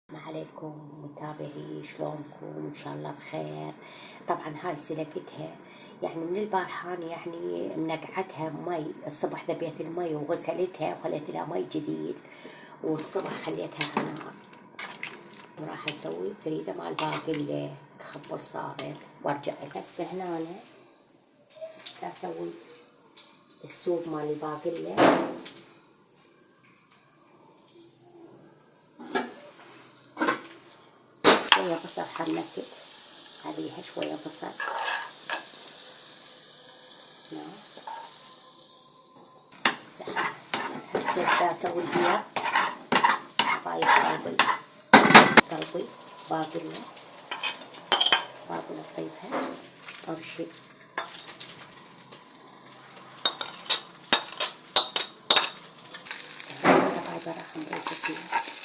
السلام عليكم متابعي، شلونكم؟ ان شاء الله بخير. طبعا هاي سلقتها يعني من البارحان، يعني منقعتها مي الصبح، ذبيت المي وغسلتها وخليت لها مي جديد، والصبح خليتها على النار. وراح اسوي فريدة مع الباقي تخبل صارت، وارجع هسه هنا اسوي السوق مال الباقي. شوية بصل حمست عليها، شوية بصل. هسه اسوي البيض، بايض قلبي باقلة اطيبها اول شي. هاي راح نضيف فيها